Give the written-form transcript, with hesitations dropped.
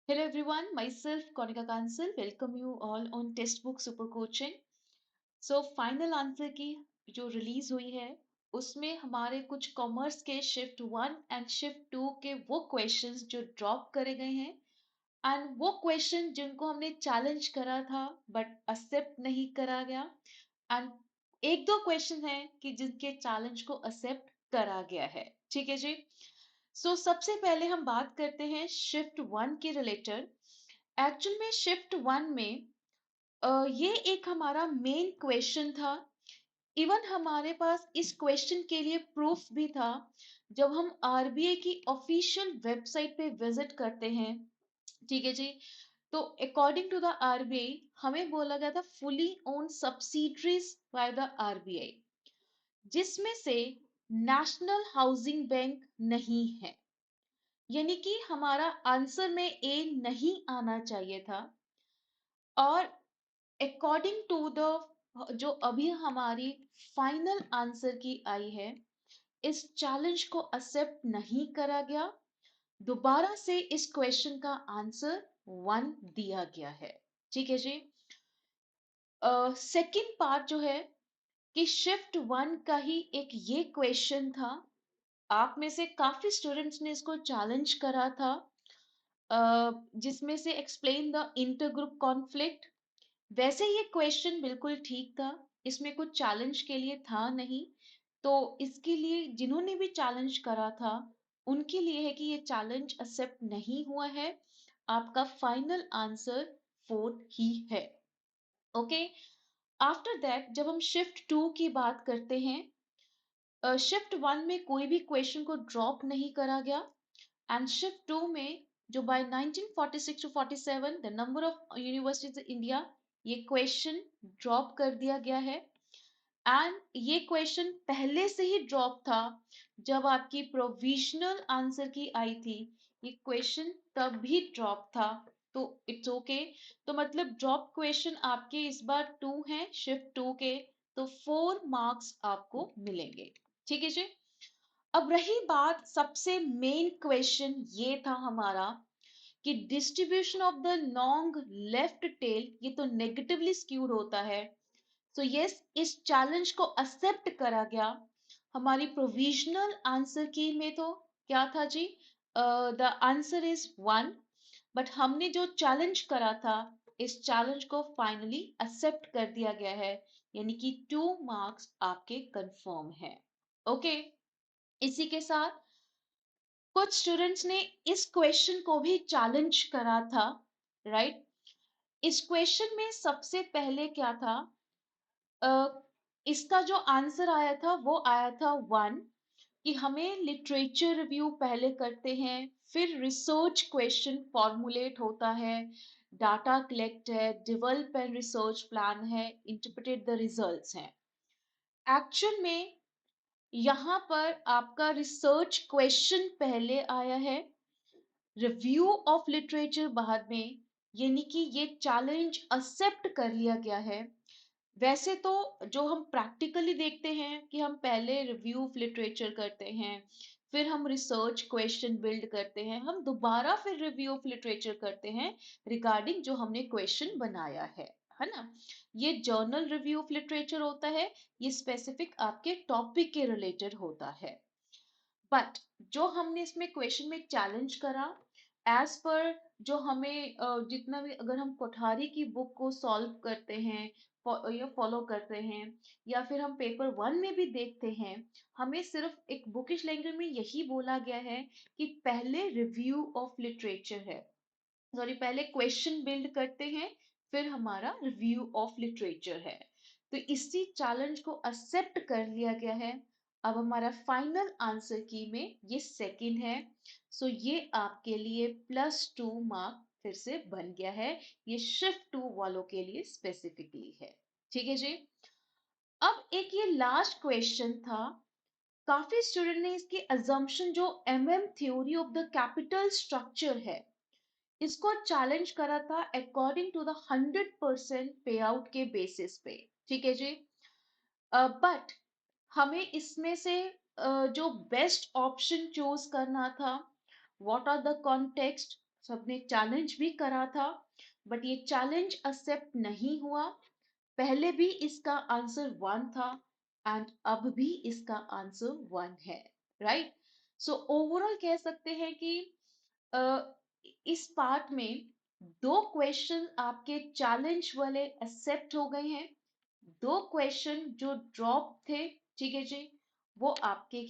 Hello everyone, myself Konika Kansal. Welcome you all on Textbook Super Coaching. So final answer की जो release हुई है उसमें हमारे कुछ कॉमर्स के shift one and shift two के वो क्वेश्चंस जो ड्रॉप करे गए हैं एंड वो क्वेश्चन जिनको हमने चैलेंज करा था बट एक्सेप्ट नहीं करा गया एंड एक दो क्वेश्चन हैं कि जिनके चैलेंज को एक्सेप्ट करा गया है। ठीक है जी। सबसे पहले हम बात करते हैं शिफ्ट वन के रिलेटेड। एक्चुअल में शिफ्ट वन में ये एक हमारा मेन क्वेश्चन था। इवन हमारे पास इस क्वेश्चन के लिए प्रूफ भी था। जब हम आरबीआई की ऑफिशियल वेबसाइट पे विजिट करते हैं, ठीक है जी, तो अकॉर्डिंग टू द आरबीआई हमें बोला गया था fully own subsidiaries by the RBI, जिसमें से नेशनल हाउसिंग बैंक नहीं है। यानी कि हमारा आंसर में ए नहीं आना चाहिए था। और अकॉर्डिंग टू द जो अभी हमारी फाइनल आंसर की आई है, इस चैलेंज को एक्सेप्ट नहीं करा गया। दोबारा से इस क्वेश्चन का आंसर वन दिया गया है। ठीक है जी। सेकंड पार्ट जो है कि शिफ्ट वन का ही एक ये क्वेश्चन था। आप में से काफी स्टूडेंट्स ने इसको चैलेंज करा था, जिसमें से explain the inter group conflict. वैसे ये क्वेश्चन बिल्कुल ठीक था, इसमें कुछ चैलेंज के लिए था नहीं। तो इसके लिए जिन्होंने भी चैलेंज करा था उनके लिए है कि ये चैलेंज एक्सेप्ट नहीं हुआ है। आपका फाइनल आंसर फोर्थ ही है। ओके। आफ्टर दैट जब हम शिफ्ट टू की बात करते हैं, शिफ्ट वन में कोई भी क्वेश्चन को ड्रॉप नहीं करा गया एंड शिफ्ट टू में जो by 1946 to 47 the number of universities in India, ये क्वेश्चन ड्रॉप कर दिया गया है। एंड ये क्वेश्चन पहले से ही ड्रॉप था जब आपकी प्रोविजनल आंसर की आई थी। ये क्वेश्चन तब भी ड्रॉप था, तो इट्स ओके। तो मतलब ड्रॉप क्वेश्चन आपके इस बार टू हैं शिफ्ट टू के, तो 4 मार्क्स आपको मिलेंगे। ठीक है जी। अब रही बात सबसे मेन क्वेश्चन, ये था हमारा कि distribution of the long left tail ये तो नेगेटिवली स्क्यूड होता है। सो यस, इस चैलेंज को एक्सेप्ट करा गया। हमारी प्रोविजनल आंसर की में तो क्या था जी, the answer is one. But हमने जो चैलेंज करा था, इस चैलेंज को फाइनली एक्सेप्ट कर दिया गया है, यानी कि 2 मार्क्स आपके कंफर्म है। ओके। इसी के साथ कुछ स्टूडेंट्स ने इस क्वेश्चन को भी चैलेंज करा था, राइट। इस क्वेश्चन में सबसे पहले क्या था, अ, इसका जो आंसर आया था वो आया था वन, कि हमें लिटरेचर रिव्यू पहले करते हैं, फिर रिसर्च क्वेश्चन फॉर्मुलेट होता है, डाटा कलेक्ट है, डेवलप एंड रिसर्च प्लान है, इंटरप्रेट द रिजल्ट्स हैं। एक्चुअल में यहाँ पर आपका रिसर्च क्वेश्चन पहले आया है, रिव्यू ऑफ लिटरेचर बाद में, यानी कि ये चैलेंज एक्सेप्ट कर लिया गया है। वैसे तो जो हम प्रैक्टिकली देखते हैं कि हम पहले रिव्यू ऑफ लिटरेचर करते हैं, फिर हम रिसर्च क्वेश्चन बिल्ड करते हैं, हम दोबारा फिर रिव्यू ऑफ लिटरेचर करते हैं रिगार्डिंग जो हमने क्वेश्चन बनाया है ना। ये जर्नल रिव्यू ऑफ लिटरेचर होता है, ये स्पेसिफिक आपके टॉपिक के रिलेटेड होता है। बट जो हमने इसमें क्वेश्चन में चैलेंज करा, एज पर जो हमें जितना भी, अगर हम कोठारी की बुक को सॉल्व करते हैं या फॉलो करते हैं, या फिर हम पेपर वन में भी देखते हैं, हमें सिर्फ एक बुकिश लैंग्वेज में यही बोला गया है कि पहले रिव्यू ऑफ लिटरेचर है, सॉरी पहले क्वेश्चन बिल्ड करते हैं, फिर हमारा रिव्यू ऑफ लिटरेचर है। तो इसी चैलेंज को एक्सेप्ट कर लिया गया है। अब हमारा फाइनल आंसर की में ये सेकंड है। ये आपके लिए +2 मार्क फिर से बन गया है। ये शिफ्ट टू वालों के लिए स्पेसिफिकली है। ठीक है जी। अब एक ये लास्ट क्वेश्चन था। काफी स्टूडेंट ने इसकी अजम्पशन जो theory of the capital structure है, इसको चैलेंज करा था अकॉर्डिंग टू द 100% पे आउट के बेसिस पे। ठीक है जी। बट हमें इसमें से जो बेस्ट ऑप्शन चूज करना था, व्हाट आर द कॉन्टेक्स्ट, सबने चैलेंज भी करा था, बट ये चैलेंज एक्सेप्ट नहीं हुआ। पहले भी इसका आंसर वन था एंड अब भी इसका आंसर वन है, राइट। सो ओवरऑल कह सकते हैं कि अ, इस पार्ट में दो क्वेश्चन आपके चैलेंज वाले एक्सेप्ट हो गए हैं, दो क्वेश्चन जो ड्रॉप थे, ठीक है जी, वो आपके